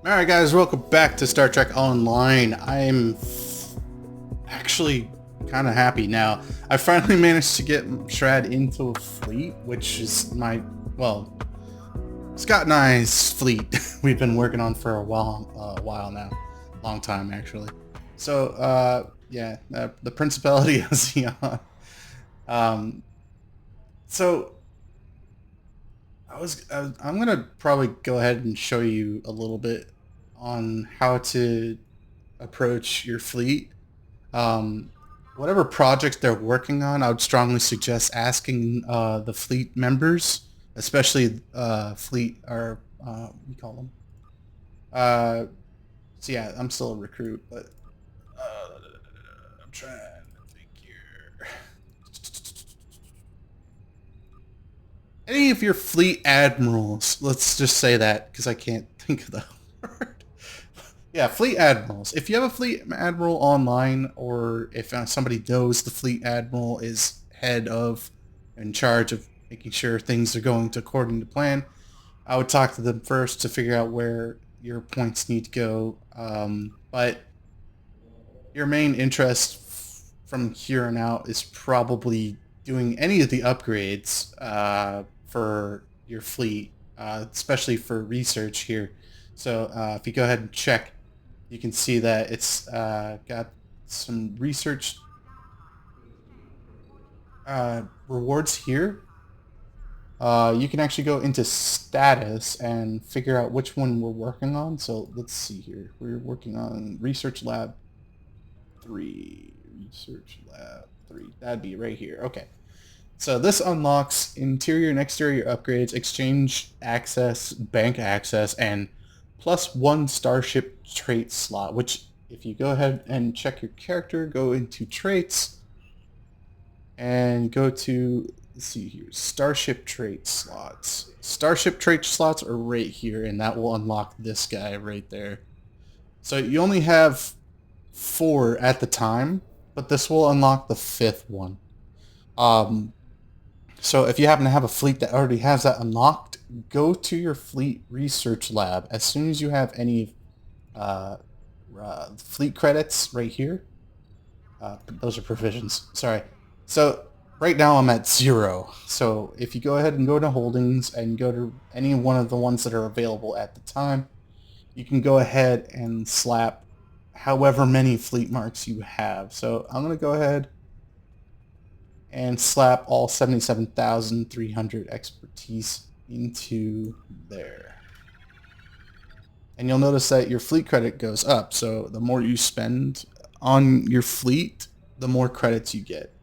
Alright guys, welcome back to Star Trek Online. I'm actually kind of happy now. I finally managed to get Shred into a fleet, which is well, Scott and I's fleet we've been working on for a while now. Long time, actually. So, yeah, the Principality of Xeon. Um, so, I'm gonna probably go ahead and show you a little bit on how to approach your fleet. Um, Whatever projects they're working on, I would strongly suggest asking the fleet members, especially fleet or what do you call them? Uh, so yeah, I'm still a recruit, but I'm trying to think here. Any of your fleet admirals, let's just say that because I can't think of the word. Yeah, fleet admirals. If you have a fleet admiral online, or if somebody knows the fleet admiral is head of, in charge of making sure things are going to according to plan, I would talk to them first to figure out where your points need to go. But your main interest from here on out is probably doing any of the upgrades for your fleet, especially for research here. So if you go ahead and check, you can see that it's got some research rewards here. You can actually go into status and figure out which one we're working on. So let's see here. We're working on Research Lab 3. Research Lab 3. That'd be right here. Okay. So this unlocks interior and exterior upgrades, exchange access, bank access, and +1 starship trait slot, which if you go ahead and check your character, go into traits and go to, let's see here, starship trait slots. Starship trait slots are right here, and that will unlock this guy right there. So you only have 4 at the time, but this will unlock the 5th one. So if you happen to have a fleet that already has that unlocked, go to your fleet research lab as soon as you have any fleet credits right here. Those are provisions. Sorry. So right now I'm at 0. So if you go ahead and go to holdings and go to any one of the ones that are available at the time, you can go ahead and slap however many fleet marks you have. So I'm going to go ahead and slap all 77,300 expertise into there. And you'll notice that your fleet credit goes up. So the more you spend on your fleet, the more credits you get.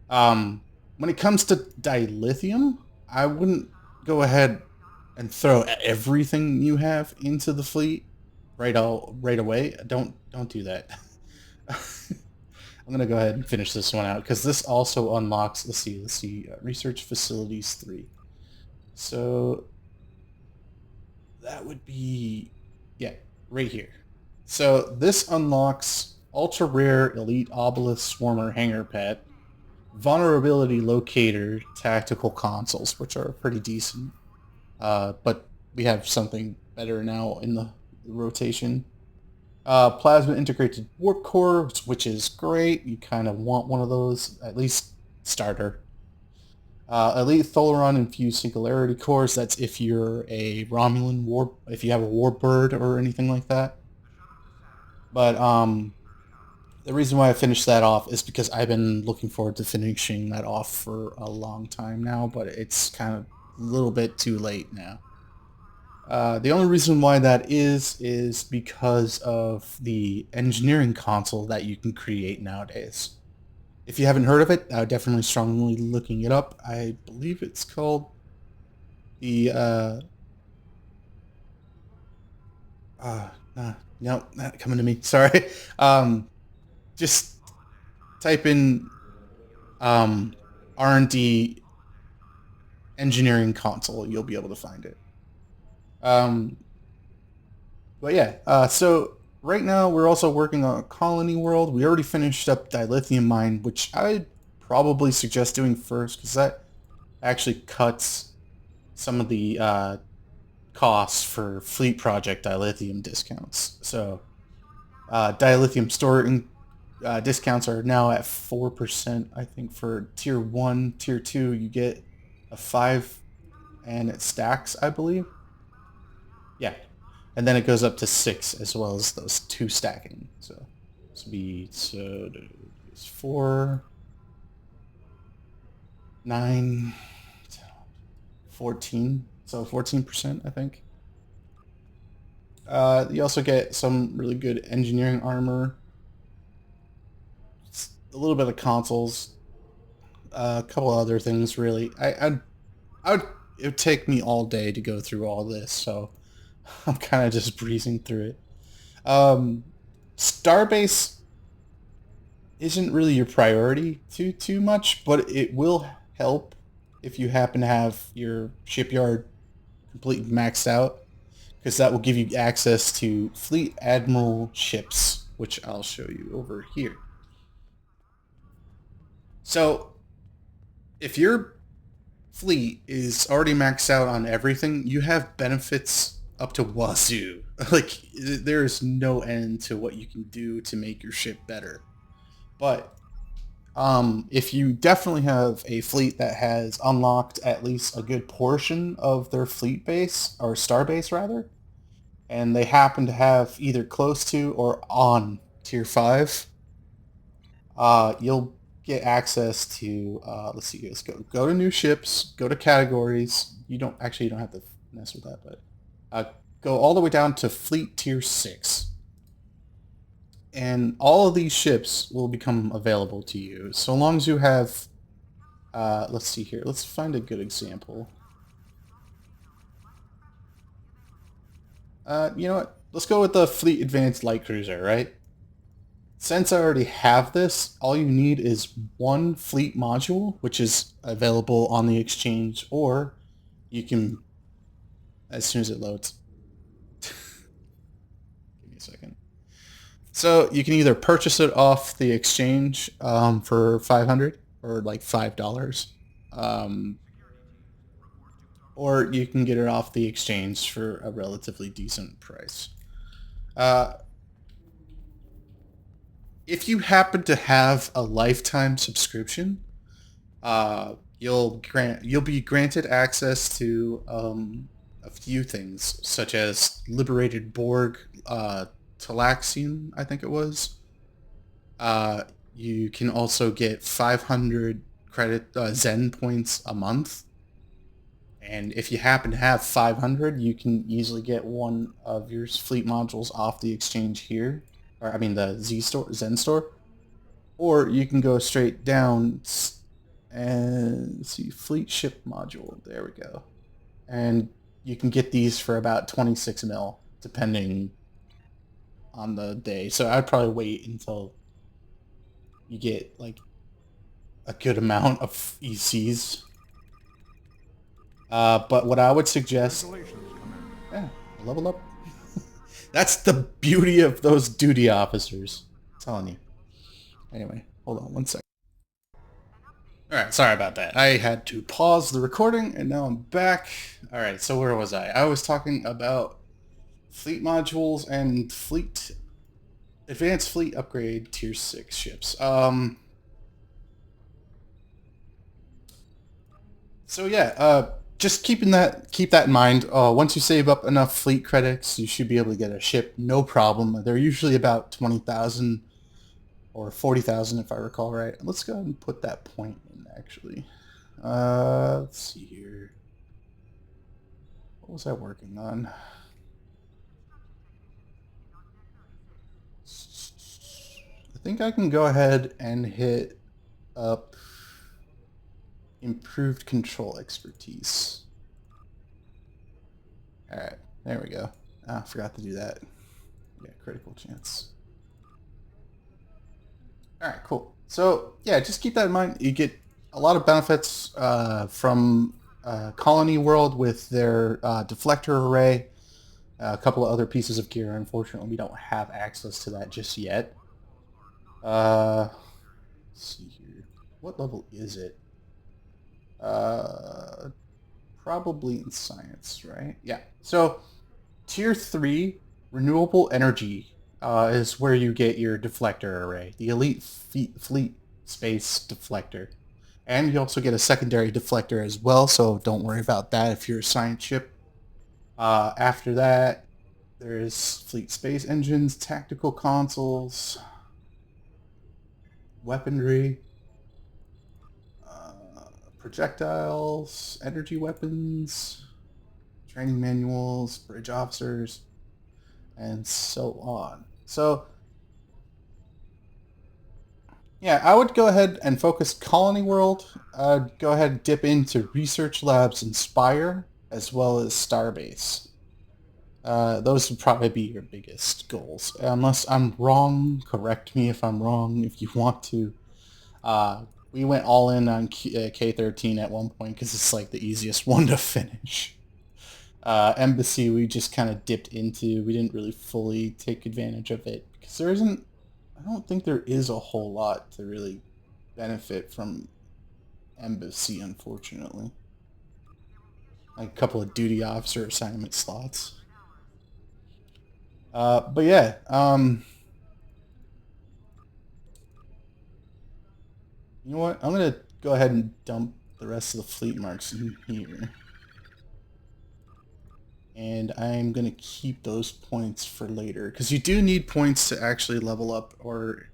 When it comes to dilithium, I wouldn't go ahead and throw everything you have into the fleet right away. Don't do that. I'm gonna go ahead and finish this one out because this also unlocks. Let's see, research facilities 3. So that would be, yeah, right here. So this unlocks ultra rare elite obelisk swarmer hangar pet, vulnerability locator tactical consoles, which are pretty decent. But we have something better now in the rotation. Plasma integrated warp core, which is great. You kind of want one of those, at least starter. Elite Tholaron infused singularity cores. That's if you're a Romulan warp, if you have a warbird or anything like that. But the reason why I finished that off is because I've been looking forward to finishing that off for a long time now, but it's kind of a little bit too late now. The only reason why that is because of the engineering console that you can create nowadays. If you haven't heard of it, I would definitely strongly looking it up. I believe it's called the no, not coming to me. Sorry. Just type in R&D engineering console. You'll be able to find it. But yeah, so right now we're also working on a colony world. We already finished up dilithium mine, which I'd probably suggest doing first because that actually cuts some of the costs for fleet project dilithium discounts. So dilithium storing discounts are now at 4%. I think for tier 1, tier 2, you get a 5 and it stacks, I believe. Yeah. And then it goes up to 6 as well as those 2 stacking. So this would be, so it's 4, 9, 14. So 14%, I think. You also get some really good engineering armor, a little bit of consoles, a couple other things. Really, I would. It would take me all day to go through all this, so I'm kind of just breezing through it. Starbase isn't really your priority too much, but it will help if you happen to have your shipyard completely maxed out, because that will give you access to fleet admiral ships, which I'll show you over here. So if your fleet is already maxed out on everything, you have benefits up to wazoo. Like, there is no end to what you can do to make your ship better. But if you definitely have a fleet that has unlocked at least a good portion of their fleet base, or star base rather, and they happen to have either close to or on tier 5, you'll get access to, let's see, let's go to new ships, go to categories. You don't have to mess with that, but go all the way down to fleet tier 6. And all of these ships will become available to you, so long as you have, let's see here, let's find a good example. You know what? Let's go with the Fleet Advanced Light Cruiser, right? Since I already have this, all you need is one fleet module, which is available on the exchange, or you can, as soon as it loads, give me a second. So you can either purchase it off the exchange for 500 or like $5, or you can get it off the exchange for a relatively decent price. If you happen to have a lifetime subscription, you'll be granted access to a few things, such as liberated Borg, Talaxian, I think it was. You can also get 500 credit Zen points a month, and if you happen to have 500, you can easily get one of your fleet modules off the exchange here, or I mean the Zen store, or you can go straight down and see fleet ship module. There we go. And you can get these for about 26 mil, depending on the day. So I'd probably wait until you get like a good amount of ECs. But what I would suggest, yeah, level up. That's the beauty of those duty officers. I'm telling you. Anyway, hold on one second. Alright, sorry about that. I had to pause the recording, and now I'm back. Alright, so where was I? I was talking about fleet modules and advanced fleet upgrade tier 6 ships. So yeah, just keep that in mind. Once you save up enough fleet credits, you should be able to get a ship, no problem. They're usually about 20,000 or 40,000 if I recall right. Let's go ahead and put that point in, actually. Let's see here. What was I working on? I think I can go ahead and hit up improved control expertise. Alright, there we go. Ah, forgot to do that. Yeah, critical chance. Alright, cool. So, yeah, just keep that in mind. You get a lot of benefits from Colony World with their deflector array. A couple of other pieces of gear. Unfortunately, we don't have access to that just yet. Let's see here. What level is it? probably in science, right? Yeah. So tier 3 renewable energy is where you get your deflector array, the elite fleet space deflector. And you also get a secondary deflector as well, so don't worry about that if you're a science ship. After that, there's fleet space engines, tactical consoles, weaponry, projectiles, energy weapons, training manuals, bridge officers, and so on. So, yeah, I would go ahead and focus Colony World. I'd go ahead and dip into Research Labs Inspire, as well as Starbase. Those would probably be your biggest goals. Unless I'm wrong, correct me if I'm wrong if you want to. We went all in on K13 at one point because it's like the easiest one to finish. Embassy, we just kind of dipped into. We didn't really fully take advantage of it because there isn't. I don't think there is a whole lot to really benefit from Embassy, unfortunately. Like a couple of duty officer assignment slots. But yeah, you know what? I'm gonna go ahead and dump the rest of the fleet marks in here. And I'm going to keep those points for later, because you do need points to actually level up or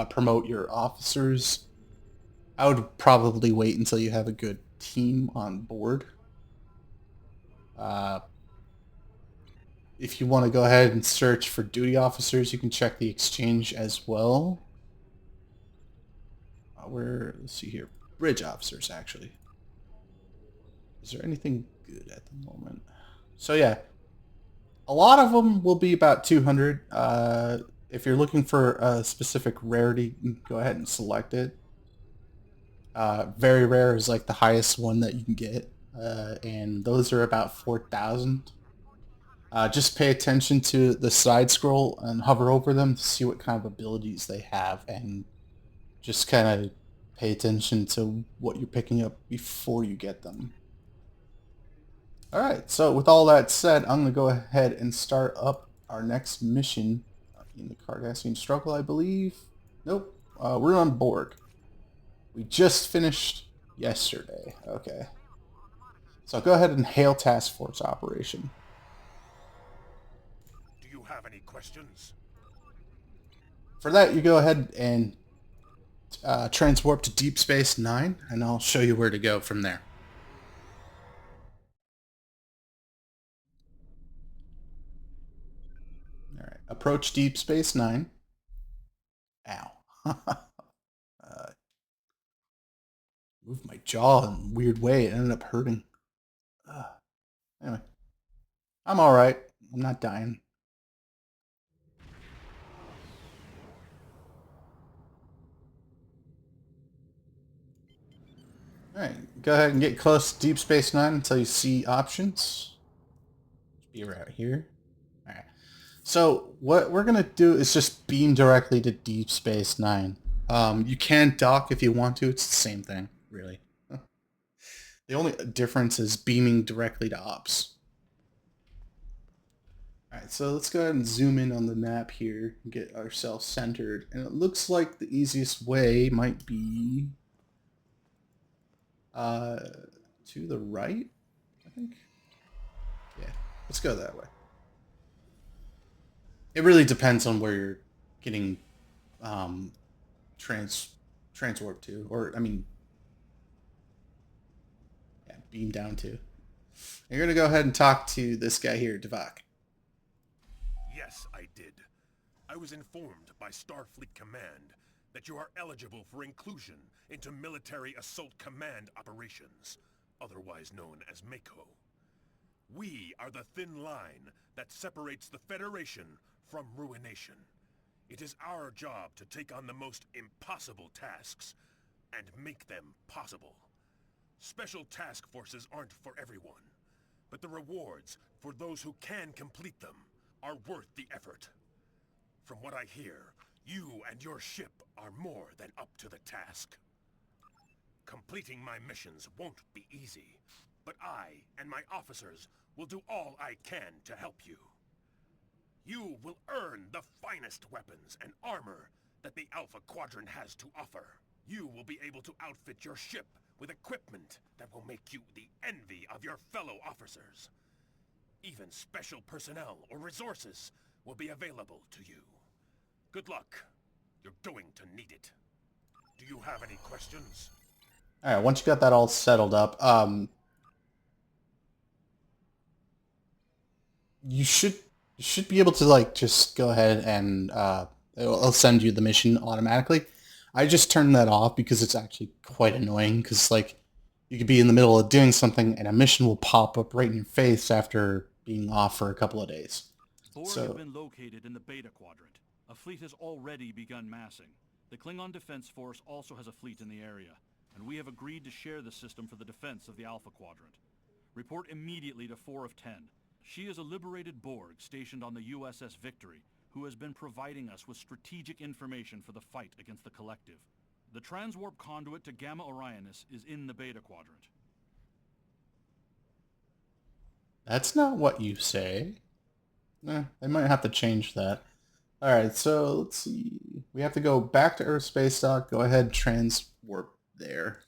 promote your officers. I would probably wait until you have a good team on board. Uh, if you want to go ahead and search for duty officers, you can check the exchange as well. Let's see here, bridge officers actually. Is there anything good at the moment? So yeah, a lot of them will be about 200. If you're looking for a specific rarity, go ahead and select it. Very rare is like the highest one that you can get, and those are about 4,000. Just pay attention to the side scroll and hover over them to see what kind of abilities they have, and just kind of pay attention to what you're picking up before you get them. Alright, so with all that said, I'm going to go ahead and start up our next mission in the Cardassian struggle, I believe. Nope, we're on Borg. We just finished yesterday. Okay. So I'll go ahead and hail task force operation. Do you have any questions? For that, you go ahead and transwarp to Deep Space Nine, and I'll show you where to go from there. Alright, approach Deep Space Nine. Ow. Moved my jaw in a weird way. It ended up hurting. Anyway, I'm alright. I'm not dying. Alright, go ahead and get close to Deep Space Nine until you see options. Be right here. Alright. So what we're gonna do is just beam directly to Deep Space Nine. You can dock if you want to. It's the same thing, really. The only difference is beaming directly to ops. Alright, so let's go ahead and zoom in on the map here and get ourselves centered. And it looks like the easiest way might be to the right, I think. Yeah, let's go that way. It really depends on where you're getting um, transwarp to, or I mean, yeah, beam down to. You're gonna go ahead and talk to this guy here, Devak. Yes, I did. I was informed by Starfleet Command that you are eligible for inclusion into Military Assault Command operations, otherwise known as MACO. We are the thin line that separates the Federation from ruination. It is our job to take on the most impossible tasks and make them possible. Special task forces aren't for everyone, but the rewards for those who can complete them are worth the effort. From what I hear, you and your ship are more than up to the task. Completing my missions won't be easy, but I and my officers will do all I can to help you. You will earn the finest weapons and armor that the Alpha Quadrant has to offer. You will be able to outfit your ship with equipment that will make you the envy of your fellow officers. Even special personnel or resources will be available to you. Good luck. You're going to need it. Do you have any questions? All right, once you got that all settled up, you should be able to like just go ahead and it'll send you the mission automatically. I just turned that off because it's actually quite annoying because like you could be in the middle of doing something and a mission will pop up right in your face after being off for a couple of days. Borg have So been located in the Beta Quadrant. A fleet has already begun massing. The Klingon Defense Force also has a fleet in the area, and we have agreed to share the system for the defense of the Alpha Quadrant. Report immediately to 4 of 10. She is a liberated Borg stationed on the USS Victory, who has been providing us with strategic information for the fight against the Collective. The transwarp conduit to Gamma Orionis is in the Beta Quadrant. that's not what you say. I might have to change that. All right, so let's see. We have to go back to Earth space dock. Go ahead, transwarp there.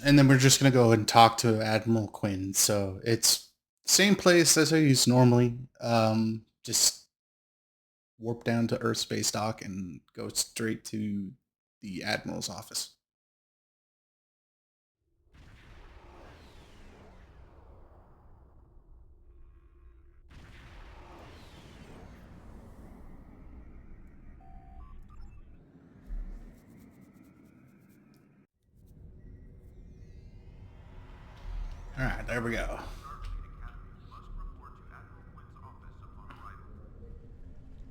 And then we're just gonna go and talk to Admiral Quinn. So it's same place as I use normally. Just warp down to Earth space dock and go straight to the Admiral's office. All right, there we go.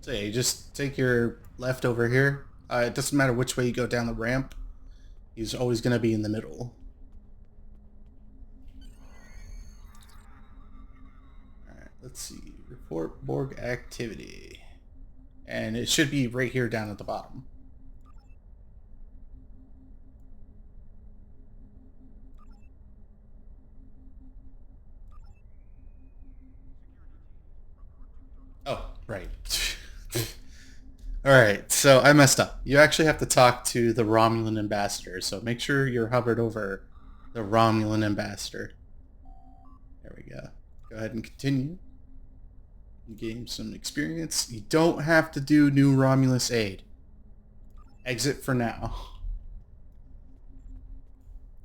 So yeah, you just take your left over here. It doesn't matter which way you go down the ramp. He's always going to be in the middle. All right, let's see. Report Borg activity. And it should be right here down at the bottom. Oh, right. All right, so I messed up. You actually have to talk to the Romulan ambassador, so make sure you're hovered over the Romulan ambassador. There we go. Go ahead and continue. Gain some experience. You don't have to do new Romulus aid. Exit for now.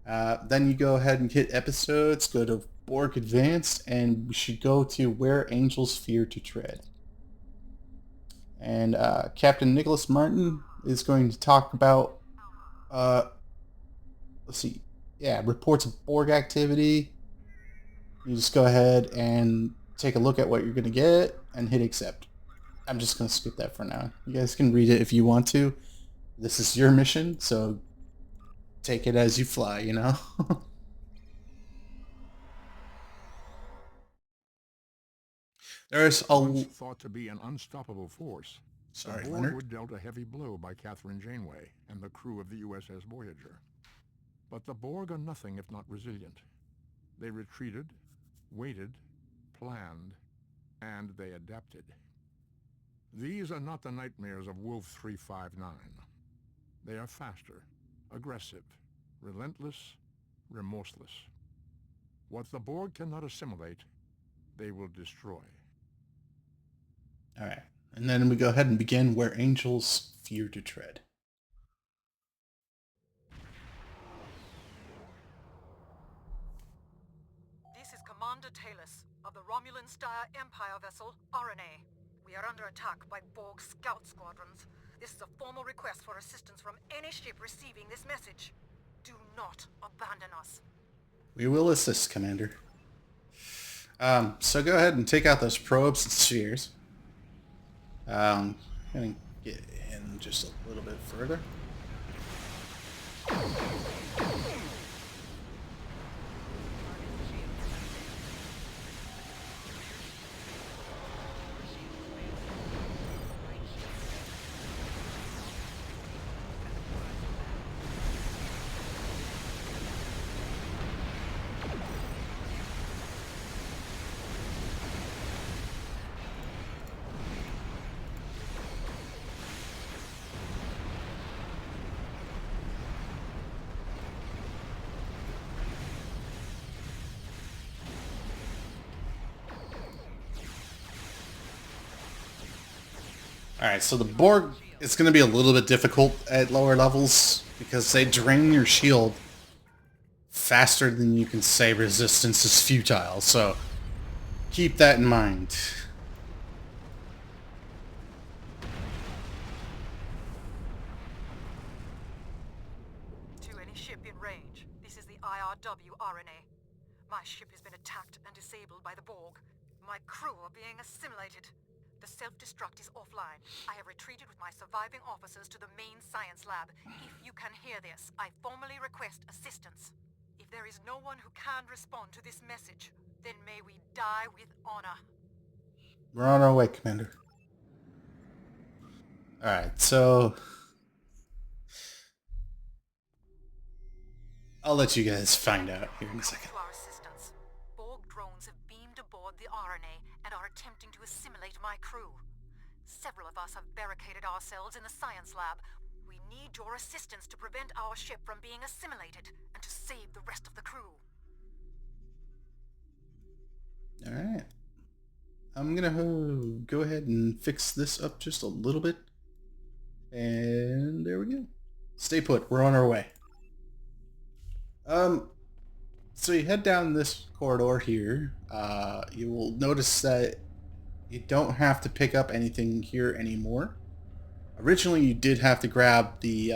Then you go ahead and hit episodes, go to Borg Advanced, and we should go to Where Angels Fear to Tread. And Captain Nicholas Martin is going to talk about, let's see, yeah, reports of Borg activity. You just go ahead and take a look at what you're going to get and hit accept. I'm just going to skip that for now. You guys can read it if you want to. This is your mission, so take it as you fly, you know? There's a... Once thought to be an unstoppable force, Sorry, the Borg Leonard. were dealt a heavy blow by Catherine Janeway and the crew of the USS Voyager. But the Borg are nothing if not resilient. They retreated, waited, planned, and they adapted. These are not the nightmares of Wolf 359. They are faster, aggressive, relentless, remorseless. What the Borg cannot assimilate, they will destroy. All right. And then we go ahead and begin Where Angels Fear to Tread. This is Commander Talus of the Romulan Star Empire vessel RNA. We are under attack by Borg scout squadrons. This is a formal request for assistance from any ship receiving this message. Do not abandon us. We will assist, Commander. So go ahead and take out those probes and spheres. I'm going to get in just a little bit further. Alright, so the Borg is going to be a little bit difficult at lower levels because they drain your shield faster than you can say resistance is futile, so keep that in mind. To any ship in range, this is the IRW RNA. My ship has been attacked and disabled by the Borg. My crew are being assimilated. The self-destruct is offline. I have retreated with my surviving officers to the main science lab. If you can hear this, I formally request assistance. If there is no one who can respond to this message, then may we die with honor. We're on our way, Commander. Alright, so I'll let you guys find out here in a second. To our assistance, Borg drones have beamed aboard the RNA and are attempting to assimilate my crew. Several of us have barricaded ourselves in the science lab. We need your assistance to prevent our ship from being assimilated and to save the rest of the crew. Alright. I'm gonna go ahead and fix this up just a little bit. And there we go. Stay put. We're on our way. So you head down this corridor here. You will notice that you don't have to pick up anything here anymore. Originally, you did have to grab the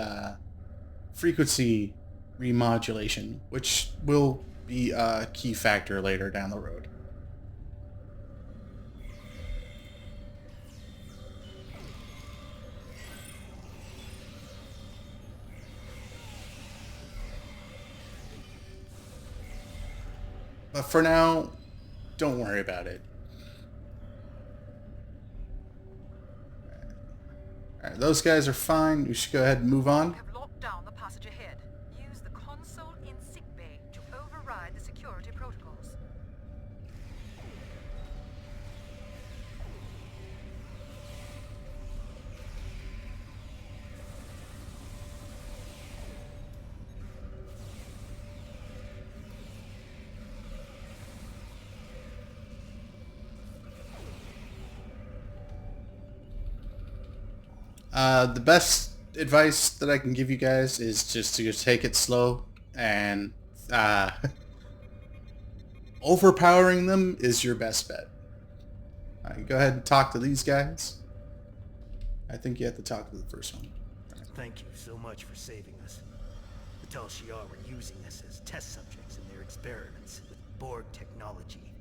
frequency remodulation, which will be a key factor later down the road. But for now, don't worry about it. Alright, those guys are fine. We should go ahead and move on. We have locked down the passage ahead. Use the console in sickbay to override the security protocols. The best advice that I can give you guys is just to take it slow, and overpowering them is your best bet. Go ahead and talk to these guys. I think you have to talk to the first one. Thank you so much for saving us. The Tal Shiar were using us as test subjects in their experiments with Borg technology.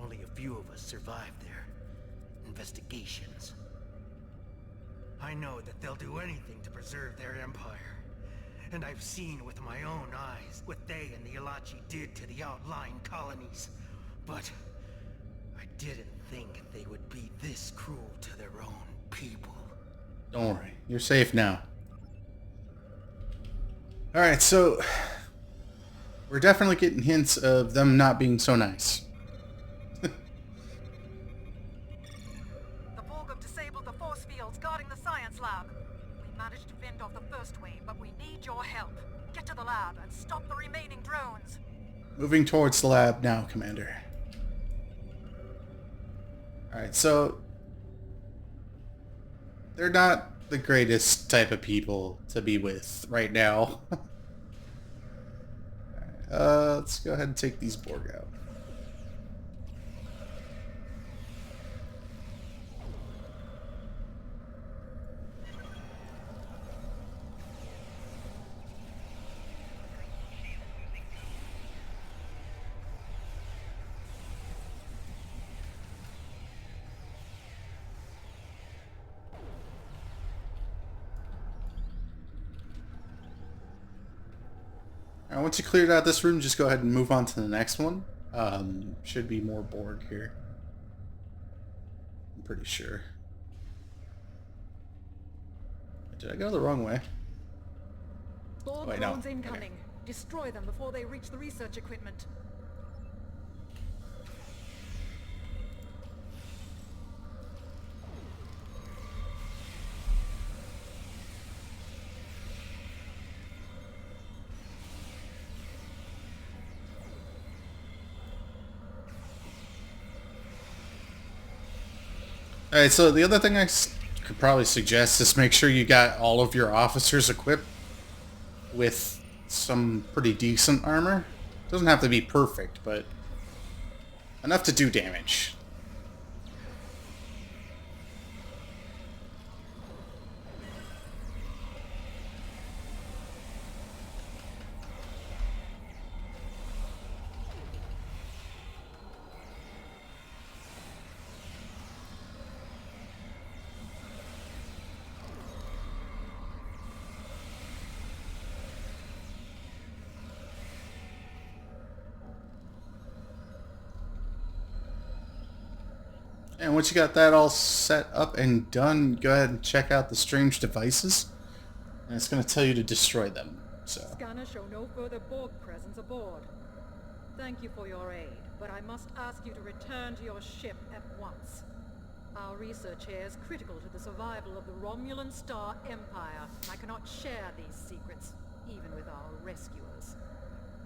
Only a few of us survived their investigations. I know that they'll do anything to preserve their empire. And I've seen with my own eyes what they and the Ilachi did to the outlying colonies. But I didn't think they would be this cruel to their own people. Don't worry. You're safe now. Alright, so we're definitely getting hints of them not being so nice. The Borg have disabled the force fields guarding the science lab. We managed to fend off the first wave, but we need your help. Get to the lab and stop the remaining drones. Moving towards the lab now, Commander. Alright, so they're not the greatest type of people to be with right now. Let's go ahead and take these Borg out. Now, once you cleared out this room, just go ahead and move on to the next one. Should be more Borg here. I'm pretty sure. Did I go the wrong way? Borg Wait, no. drones incoming. Okay. Destroy them before they reach the research equipment. Alright, so the other thing I could probably suggest is make sure you got all of your officers equipped with some pretty decent armor. Doesn't have to be perfect, but enough to do damage. And once you got that all set up and done, go ahead and check out the strange devices. And it's going to tell you to destroy them. So, Scanners show no further Borg presence aboard. Thank you for your aid, but I must ask you to return to your ship at once. Our research here is critical to the survival of the Romulan Star Empire. I cannot share these secrets, even with our rescuers.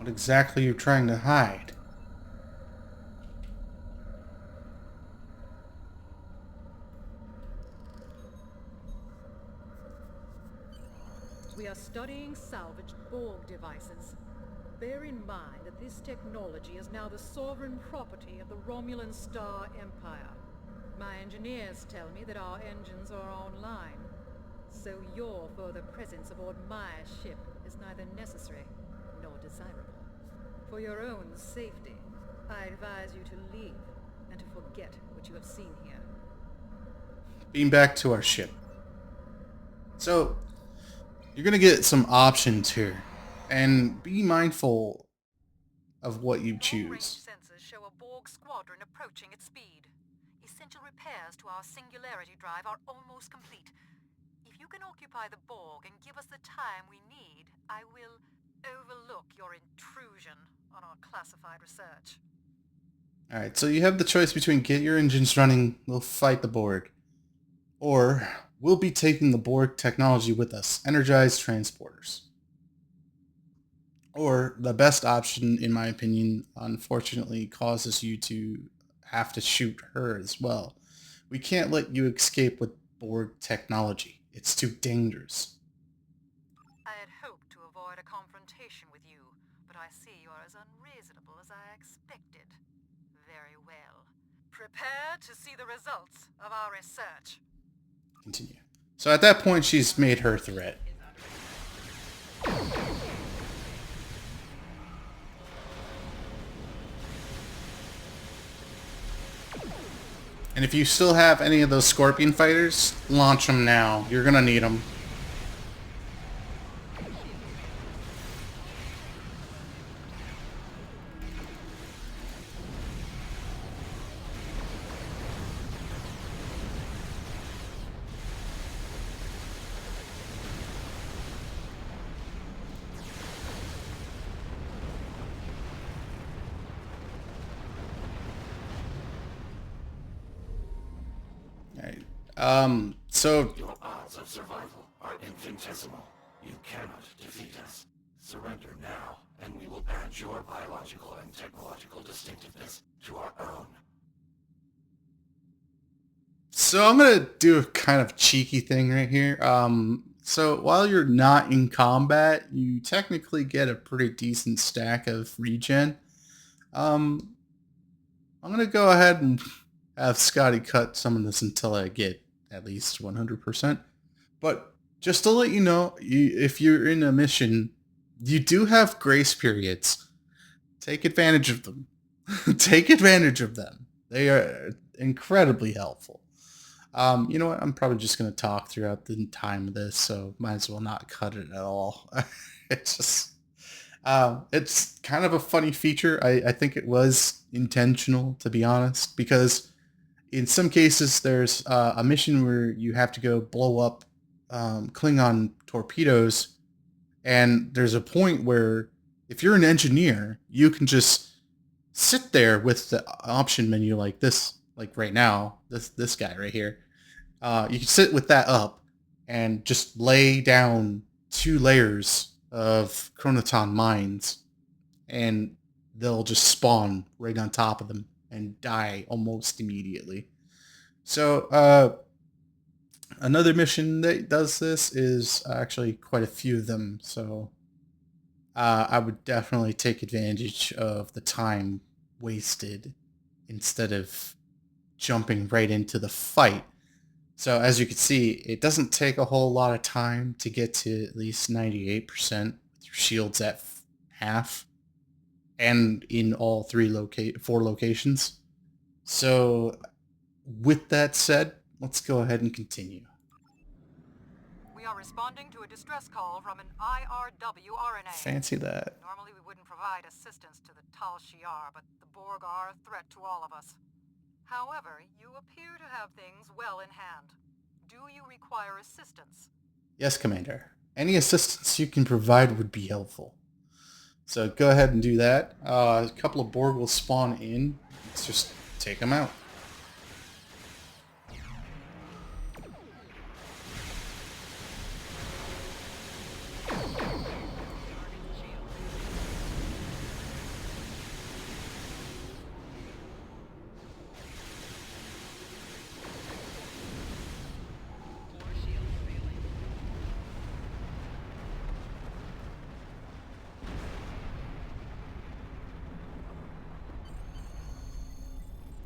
what exactly are you trying to hide? We are studying salvaged Borg devices. Bear in mind that this technology is now the sovereign property of the Romulan Star Empire. My engineers tell me that our engines are online, so your further presence aboard my ship is neither necessary nor desirable. For your own safety, I advise you to leave and to forget what you have seen here. Beam back to our ship. So, you're going to get some options here. And be mindful of what you Long-range choose. sensors show a Borg squadron approaching at speed. Essential repairs to our singularity drive are almost complete. If you can occupy the Borg and give us the time we need, I will overlook your intrusion on our classified research. Alright, so you have the choice between get your engines running, we'll fight the Borg. Or, we'll be taking the Borg technology with us, energized transporters. Or, the best option, in my opinion, unfortunately causes you to have to shoot her as well. We can't let you escape with Borg technology. It's too dangerous. I had hoped to avoid a confrontation with you, but I see you are as unreasonable as I expected. Very well. Prepare to see the results of our research. Continue. So at that point, she's made her threat. And if you still have any of those Scorpion fighters, launch them now. You're gonna need them. Alright. So Your odds of survival are infinitesimal. You cannot defeat us. Surrender now, and we will add your biological and technological distinctiveness to our own. So I'm gonna do a kind of cheeky thing right here. So while you're not in combat, you technically get a pretty decent stack of regen. Um, I'm gonna go ahead and have Scotty cut some of this until I get at least 100%. But just to let you know, if you're in a mission, you do have grace periods. Take advantage of them. Take advantage of them. They are incredibly helpful. You know what? I'm probably just going to talk throughout the time of this, so might as well not cut it at all. It's just, it's kind of a funny feature. I think it was intentional, to be honest, because in some cases there's a mission where you have to go blow up Klingon torpedoes, and there's a point where if you're an engineer, you can just sit there with the option menu like this, like right now, this guy right here. You can sit with that up and just lay down 2 layers of chronoton mines, and they'll just spawn right on top of them and die almost immediately. So Another mission that does this is actually quite a few of them, so I would definitely take advantage of the time wasted instead of jumping right into the fight. So as you can see, it doesn't take a whole lot of time to get to at least 98% with your shields at half and in all four locations. So with that said, let's go ahead and continue. We are responding to a distress call from an IRW RNA. Fancy that. Normally we wouldn't provide assistance to the Tal Shiar, but the Borg are a threat to all of us. However, you appear to have things well in hand. Do you require assistance? Yes, Commander. Any assistance you can provide would be helpful. So go ahead and do that. A couple of Borg will spawn in. Let's just take them out.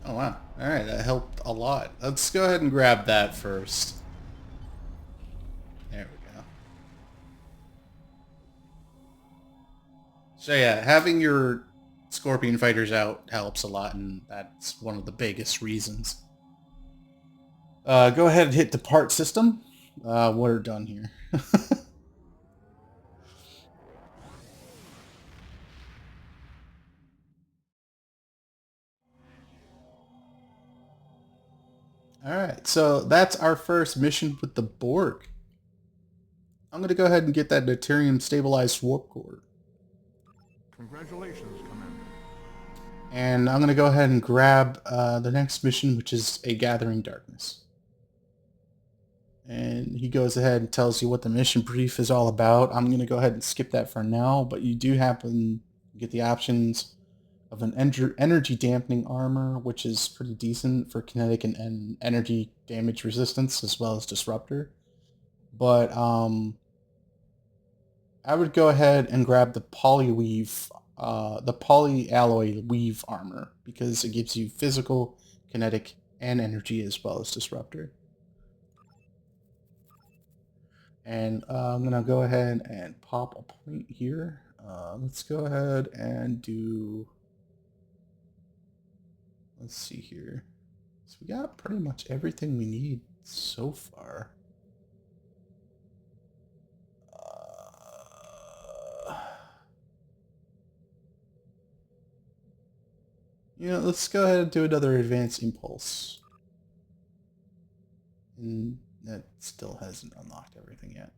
Oh wow. Alright, that helped a lot. Let's go ahead and grab that first. There we go. So yeah, having your Scorpion fighters out helps a lot, and that's one of the biggest reasons. Go ahead and hit depart system. We're done here. Alright, so that's our first mission with the Borg. I'm going to go ahead and get that deuterium stabilized warp core. Congratulations, Commander. And I'm going to go ahead and grab the next mission, which is a Gathering Darkness. And he goes ahead and tells you what the mission brief is all about. I'm going to go ahead and skip that for now, but you do happen to get the options of an energy dampening armor, which is pretty decent for kinetic and energy damage resistance, as well as disruptor. But I would go ahead and grab the polyweave, the polyalloy weave armor, because it gives you physical, kinetic, and energy, as well as disruptor. And I'm going to go ahead and pop a point here. Let's go ahead and do... Let's see here. So we got pretty much everything we need so far. You know, let's go ahead and do another advanced impulse. And that still hasn't unlocked everything yet.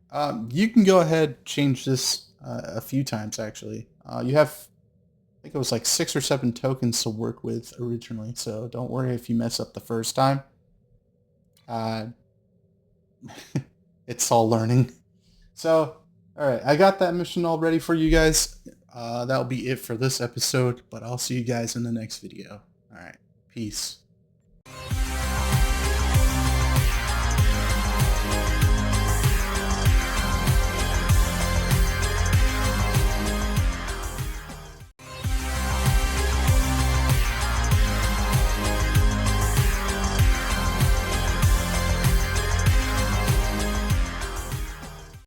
You can go ahead change this a few times actually. You have, I think it was like 6 or 7 tokens to work with originally, so don't worry if you mess up the first time. It's all learning. So, alright, I got that mission all ready for you guys. That'll be it for this episode, but I'll see you guys in the next video. Alright, peace.